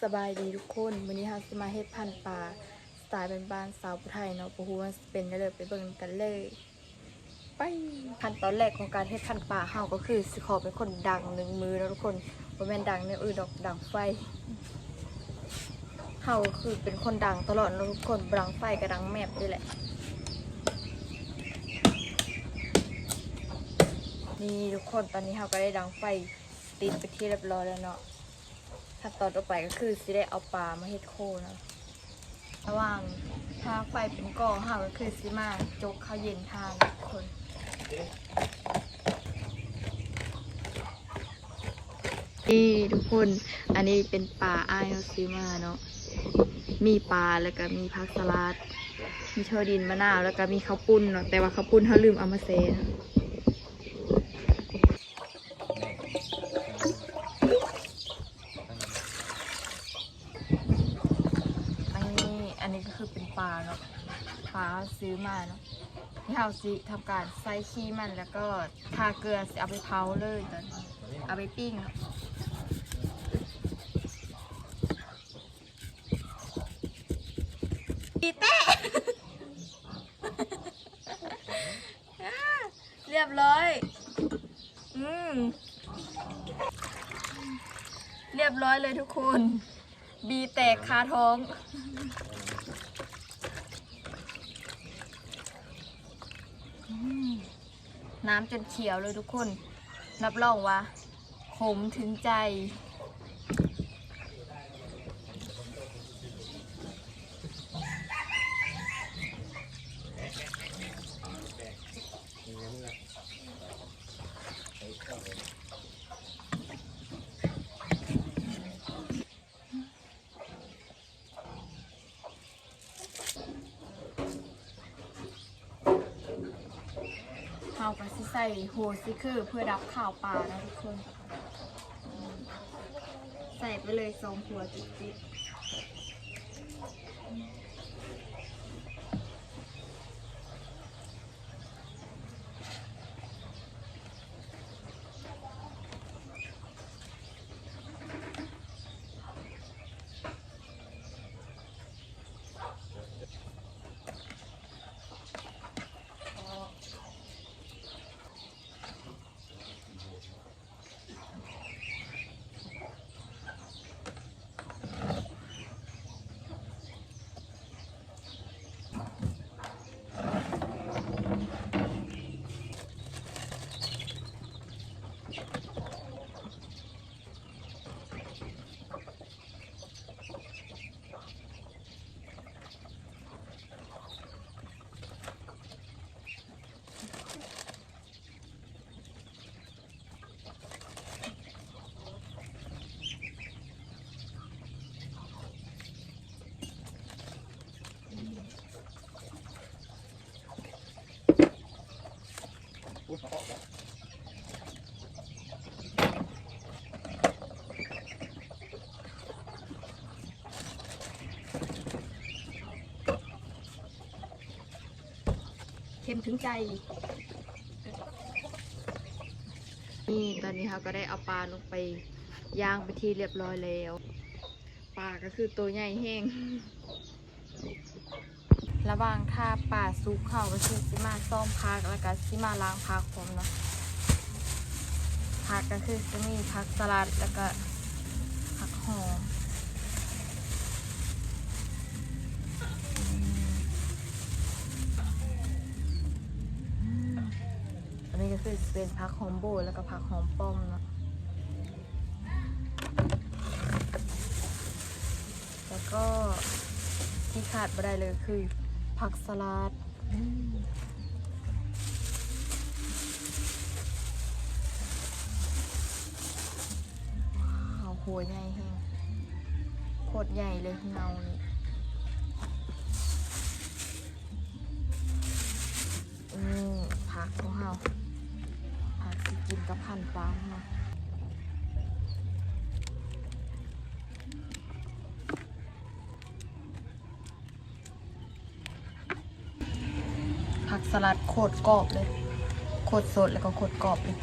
สบายดีทุกคนวันนี้เราจะมาเฮ็ดพันธุ์ปลาสไตล์เป็นบ้านสาวผู้ไทยเนาะปูฮูมันเป็นได้เลยไปเบิ่งกันเลยไปขั้นตอนแรกของการเฮ็ดพันธุ์ปลาเฮาก็คือสิขอเป็นคนดังหนึ่งมือแล้วทุกคนบ่แม่นดังในดอกดังไฟเฮาคือเป็นคนดังตลอดทุกคนดังไฟกับดังแมบนี่แหละนี่ทุกคนตอนนี้เฮาก็ได้ดังไฟติดไปที่เรียบร้อยแล้วเนาะขั้นตอนต่อไปก็คือสิได้เอาปลามาเฮ็ดโคนะระหว่างถ้าไฟเป็นก่อเฮาก็คือสิมาจกข้าวเย็นทานทุกคนนี่ทุกคนอันนี้เป็นปลาอ้ายเขาซื้อมาเนาะมีปลาแล้วก็มีผักสลัดมีเชอร์ดินมะนาวแล้วก็มีข้าวปุ้นเนาะแต่ว่าข้าวปุ้นเขาลืมเอามาเซนะอันนี้ก็คือเป็นปลาเนาะปลาซื้อมาเนาะที่เราสิทำการใส่ขี้มันแล้วก็ทาเกลือสิเอาไปเผาเลยตอนเอาไปปิ้งเนาะปีเต้เรียบร้อยเรียบร้อยเลยทุกคนบีแตกคาท้องน้ำจนเขียวเลยทุกคนรับรองว่าขมถึงใจเฮาก็สิใส่โฮซิคือเพื่อรับข่าวปลานะทุกคนใส่ไปเลย2 หัวจิบเค็มถึงใจนี่ตอนนี้เราก็ได้เอาปลาลงไปย่างไปที่เรียบร้อยแล้วปลาก็คือตัวใหญ่แห้งระหว่างถ้าปลาซุกเขาก็คือสิมาซ่อมผักแล้วก็สิมาล้างผักผมเนาะผักก็คือจะมีผักสลัดแล้วก็ผักหอมอันนี้ก็คือเป็นผักหอมโบแล้วก็ผักหอมป้อมเนาะแล้วก็ที่ขาดไม่ได้เลยคือผักสลัดว้าวหัวใหญ่แห้งโคตรใหญ่เลยเงานี่ผักของเราผักที่กินกับพันปลาเนาะผักสลัดโคตรกรอบเลยโคตรสดแล้วก็โคตรกรอบเลย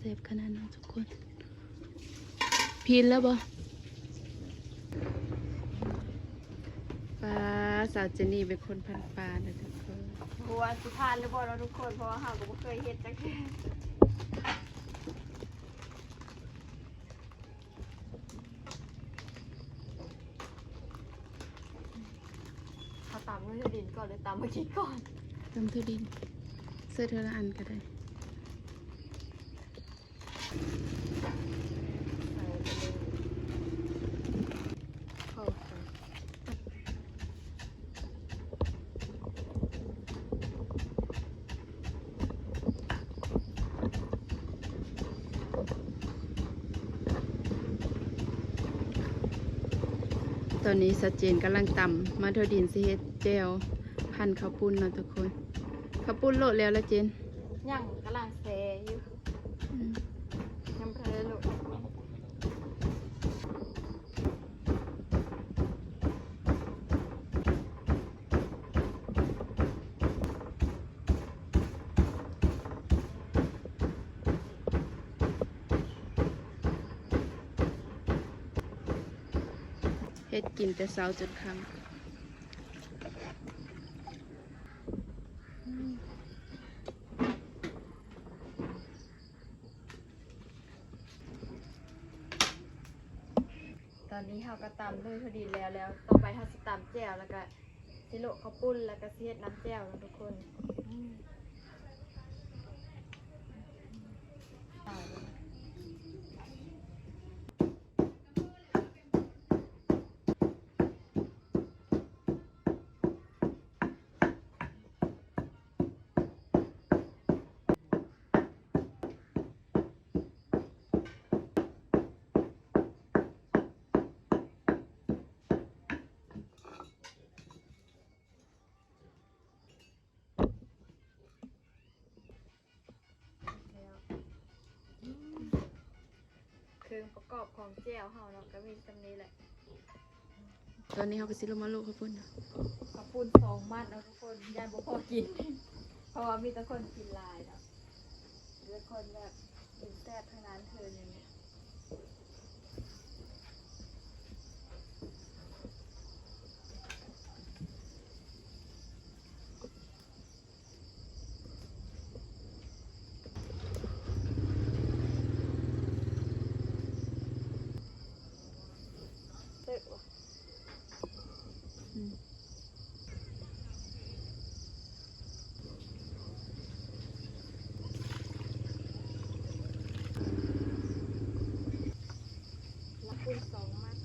ซ่บขนาดนั้นทุกคนพีนแล้วบ่ปลาสาวเจนี่เป็นคนพันปลานะทุกคน บัวสิพานหรือบ่เราะทุกคนเพราะว่าเฮาก็บ่เคยเฮ็ดจักแค่เขาตำมือดินก่อนหรือตำมือคิดก่อน ตำเทอดินเสื้อเธอละอันก็ได้ ใส่ไปเลยเข้ากัน ตอนนี้สเจนกำลังตำมาเทอดินสิเฮ็ดแจวพันข้าวปุ้นเนาะทุกคนข้าวปุ้นโลดแล้วละเจน ย่างกำลังแซอยู่ อืม ยังเพลอลูกเฮ็ดกินแต่เช้าจนค่ำ ตอนนี้เฮาก็ตำด้วยพอดีแล้วต่อไปเฮาสิตำแจ่วแล้วก็สิโละข้าวปุ้นแล้วก็สิเฮ็ดน้ำแจ่วนะทุกคนเอาเลยแล้วเครื่องประกอบของแจ่วเฮาเนาะก็มีตำนี้แหละ ตอนนี้เขาก็สิลงมาโลกข้าวปุ้นเนาะ ข้าวปุ้น2 มัดเนาะทุกคนยายบ่พอกิน เพราะว่ามีแต่คนกินหลายเนาะมีแต่คนแบบกินแซ่บทั้งนั้นเธออย่างนี้เต๊ะว่ะ อืม ข้าวปุ้น2 มัด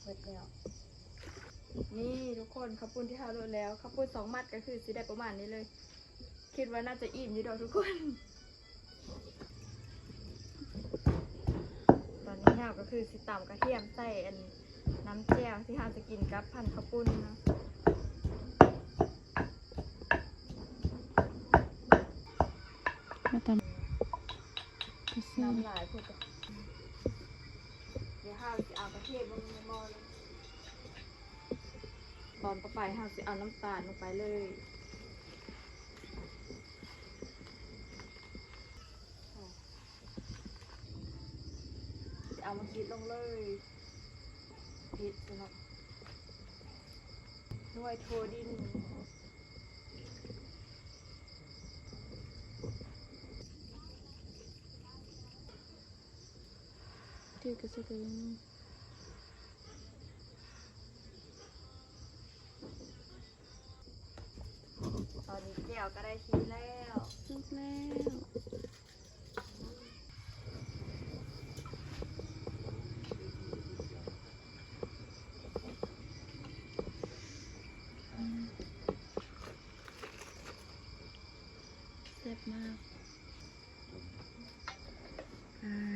เบิดแล้วนี่ทุกคนข้าวปุ้นที่เฮาโหลดแล้วข้าวปุ้น2 มัดก็คือสิได้ประมาณนี้เลย คิดว่าน่าจะอิ่มอยู่ดอกทุกคน ตอนนี้เฮาก็คือสิตำกระเทียมใส่อันน้ำแจ่วที่เฮาจะกินกับพันข้าวปุ้นนะ มาตำก็แซ่บ น้ำหลายพูดกับเดี๋ยวเฮาจะเอากระเทียมลงในหม้อเลยตอนต่อไปเฮาจะเอาน้ำตาลลงไปเลยจะเอามาคิดลงเลยผิดสำหรับหน่วยโทดิน ที่ก็ใส่ตัวนี้ ตอนนี้แก้วก็ได้ทีแล้ว สุกแล้ว แซ่บมาก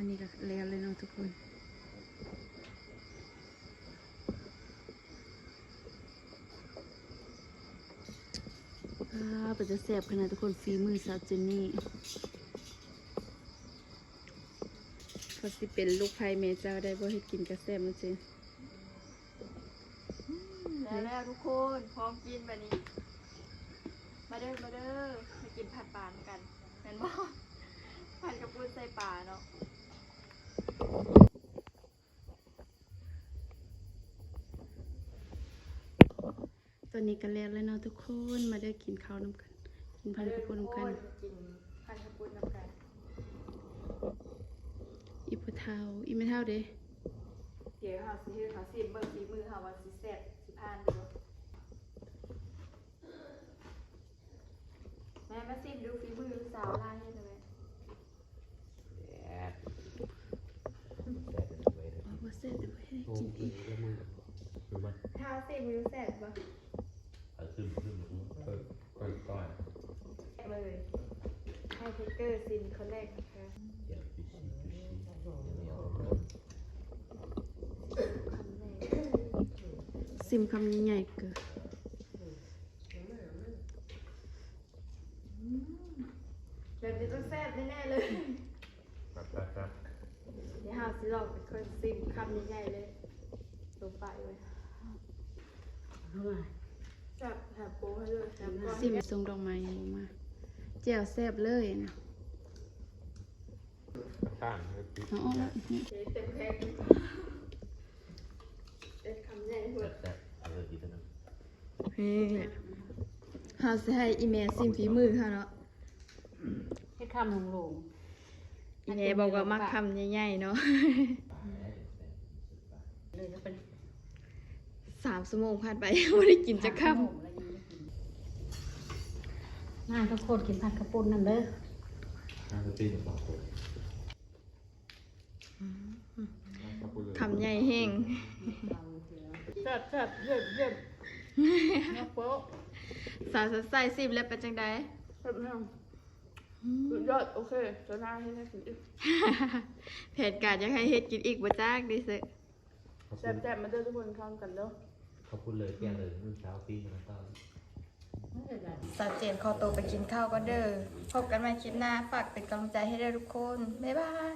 นี่ก็แล้วเลยเนาะทุกคนเป็นจะแซ่บขนาดทุกคนฝีมือสาวเจนนี่เขาสิเป็นลูกไผ่เมเจ้าได้บ่ให้กินกระแซ่บมันเจน แล้วทุกคนพร้อมกินแบบนี้ มาเด้อมากินผัดปลากันแม่นบ่ผัดกระปุ้นใส่ปลาเนาะตอนนี้กันแล้วเนาะทุกคนมาได้กินข้าวน้ำกันกินพันกระปุนน้ำกัน กินผัดกระปุ้นน้ำกัน อีปะเทาอีไม่เท่าเด้ เดี๋ยวเขาสิเขาสิเบิ่งฝีมือเขาว่าสิแซ่บสิผ่านดูแม่มาซิมดูฝีมือสาวลายให้หน่อย บอกว่าเสร็จแต่ไม่ได้กินอีก ถ้าซิมดูแซ่บปะเลยให้เทคเกอร์ซิมคนแรกนะคะคำแรก ซิมคำใหญ่ๆเกิน แบบนี้ต้องแซ่บแน่ๆเลยเดี๋ยวหาสิลองเป็นคนซิมคำใหญ่ๆเลยลงไปเลยจับแถบโป้ให้เลยแถบก้อน ซิมทรงดอกไม้ลงมาแจ่วแซ่บเลยนะอ๋อ เต็มแพ็คเต็มคำใหญ่หมดนี่หาสิให้อีเมลซิมฝีมือค่ะเนาะ ให้คำลง อีเมลบอกว่ามักคำใหญ่ๆเนาะ เลยจะเป็น 3 ชั่วโมงผ่านไปไม่ได้กินจะค่ งานทุกคนกินผัดกระปุนนั่นเด้อ ำคำใหญ่แห้ง แซ่บแซ่บเย็บเย็บนักโป๊ะ สาวใส่ซิมแล้วเป็นจังได แซ่บแน่สุดยอดโอเคจะน่าให้ได้กินอีก แผนการอยากให้เฮ็ดกินอีกบ่จ้ากดิเซะ แซ่บแซ่บมาเด้อทุกคนข้ามกันเด้อ ขอบคุณเลยเที่ยงเลยรุ่นเช้าปีมาต้อน สาวเจนขอตัวไปกินข้าวก็เด้อพบกันใหม่คลิปหน้าฝากเป็นกำลังใจให้ด้วยทุกคน บ๊ายบาย